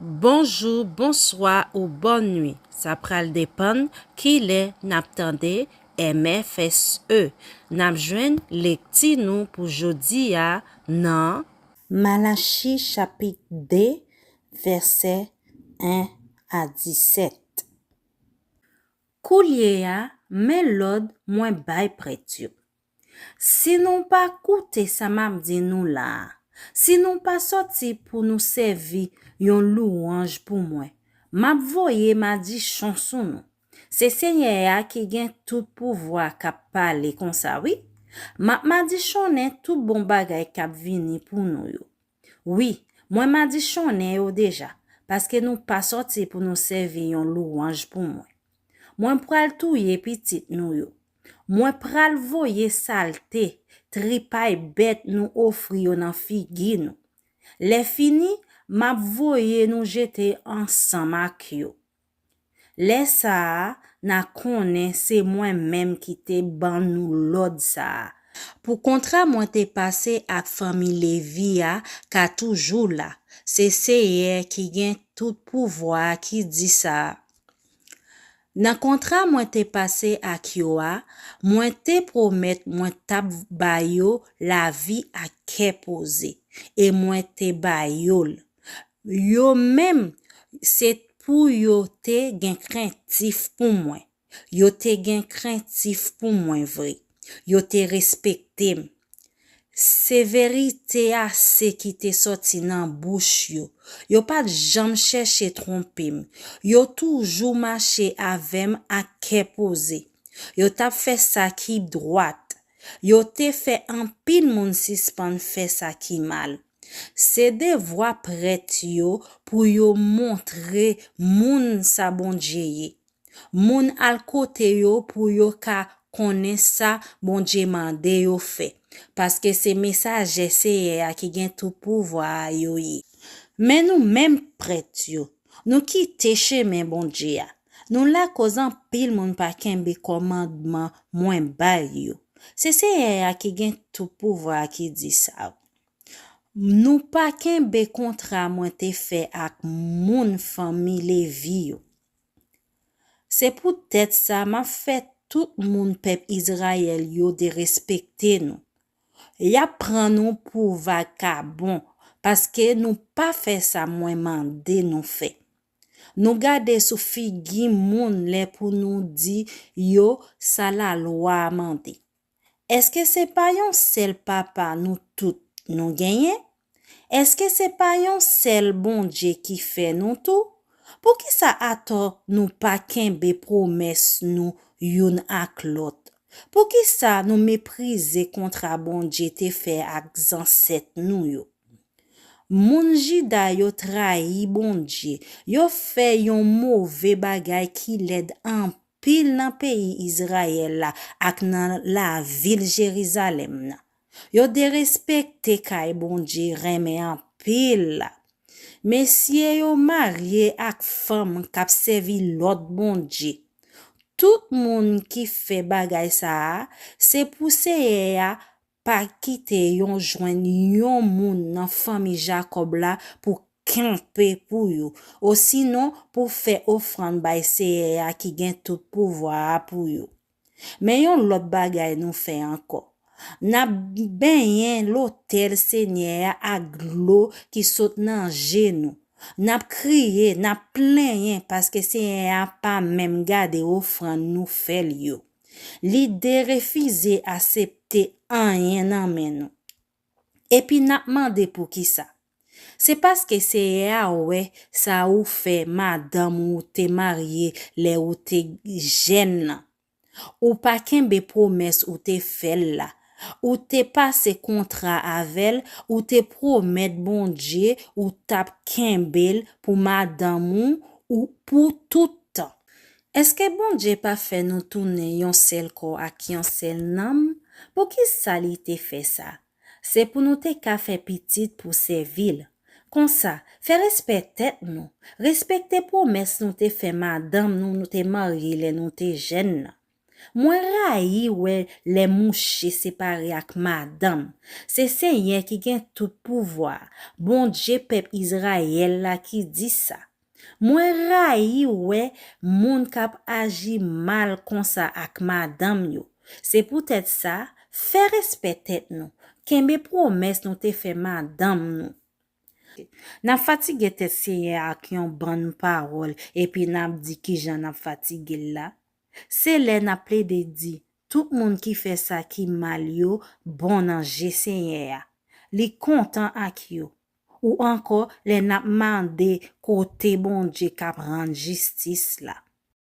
Bonjour, bonsoir ou bonne nuit. Ça pral dépend qui les n'attendez MFSE. N'a joindre les petits nous pour jodi à nan Malachie chapitre 2 verset 1 à 17. Koulier a men l'od moins bay prétio. Si nous pas coûté ça m'a dit nous là. Si nous pas sorti pour nous servir yon louange pour moi. M'a voye m'a dit chanson nous. C'est Seigneur qui gen tout pouvoir k'ap parler comme ça oui. M'a dit chonnen tout bon bagay k'ap vini pour nous yo. Oui, moi m'a dit chonnen yo déjà parce que nous pas sorti pour nous servir yon louange pour moi. Moi pral touye petit nous yo. Moi pral voye salte, tripay bête nous offri yo nan figi nous. Les fini, m'a voye nous jeter ensemble ak yo. Les ça, na konnen c'est moi-même qui te ban nous l'od ça. Pour contrat moi te passé ak famille Lévi a, ka toujours là. C'est Seigneur qui gen tout pouvoir qui dit ça. Nan contrat moi te passé ak yo a, moi te promet moi tap bayo la vie à ke posé et moi te bayol. Yo même c'est pour yo te gen craintif pour moi. Yo te gen craintif pour moi vrai. Yo te respecté. C'est vérité a se qui te sorti nan bouche yo. Yo pas jamais cherché tromper. Yo toujours marché avem à ke posé. Yo t'a fait ça qui droite. Yo te fait un pile moun suspend fait ça qui mal. C'est des voix prête yo pour yo montrer moun sa bon Dieu ye. Moun al kote yo pour yo ka connaît ça bon Dieu mande yo fait. Parce que c'est message c'est qui gen tout pouvoir yo ye. Mais nous même prête yo. Nous quitte chemin bon Dieu. Nous la causan pile moun pa kembe commandement moins bay yo. C'est qui gen tout pouvoir qui dit ça. Nous pas kembe contrat moi te fait ak moun famille Lévi yo. C'est peut-être ça m'a fait tout moun peuple Israël yo de respecter nous. Ya prend nous pour vagabond parce que nous pas fait ça moins mandé nous fait. Nous garder sous figi moun les pour nous dire yo ça la loi mandé. Est-ce que c'est pas yon seul papa nous tout nous gagner? Est-ce que c'est pas yon seul bon Dieu qui fait nous tout? Pour qui ça attend nous pas kembe promesse nous yon ak l'autre? Pour qui ça nous mépriser contre bon Dieu te fait ak ancêtre nous yo? Moun jida yo trahi bon Dieu. Yo fait yon mauvais bagay qui l'aide en pile nan pays Israël la ak nan la ville Jérusalem na. Yo de respecte kay bon Dieu reme en pile la. Messieurs yo marié ak femme k'ap servi l'autre bon Dieu. Tout moun qui fait bagay ça, c'est pour ya pa kite yon joine yon moun nan famille Jacob la pour camper pour yo. Ou sinon pour faire offrande bay Seigneur qui gen tout pouvoir pour yo. Mais yon l'autre bagay nous fait encore. N'a benyen l'hôtel Seigneur à l'eau qui saute nan genou. N'a crié, n'a plaigné parce que Seigneur pas même gade offrande nous fait yo. L'idée refusé accepter rien nan men nou. Et puis n'a demandé pour qui ça? C'est parce que Seigneur ouais ça ou fait madame ou te marié les ou te jeune ou pas kembe promesse ou te fait là. Ou te passe contrat avec ou te promet bon Dieu ou tap kembel pour madame ou pour tout temps. Est-ce que bon Dieu pas fait nous tourner yon seul corps ak yon seul nam? Pour qui ça li te fait ça? C'est pour nous te ka fait petite pour servir. Comme ça, fait respecter nous. Respecter promesse nous te fait madame nous te marié nous te jeune. Mwen rayi wè les mouche séparé ak madame. C'est Seigneur qui gen tout pouvoir. Bon Dieu peuple Israël la qui dit ça. Mwen rayi wè moun kap agi mal kon sa ak madame yo. C'est peut-être ça, fè respect tête nou. Kembe promesse nou te fè madame nou. N'a fatigué tête Seigneur ak yon bonne parole et puis n'a dit ki jan n'a fatigué la. C'est là n'a plaidé dit, tout moun qui fait ça qui mal yo, bon ange Seigneur. Li content ak yo. Ou encore, les n'a mandé côté bon Dieu kap rendre justice là.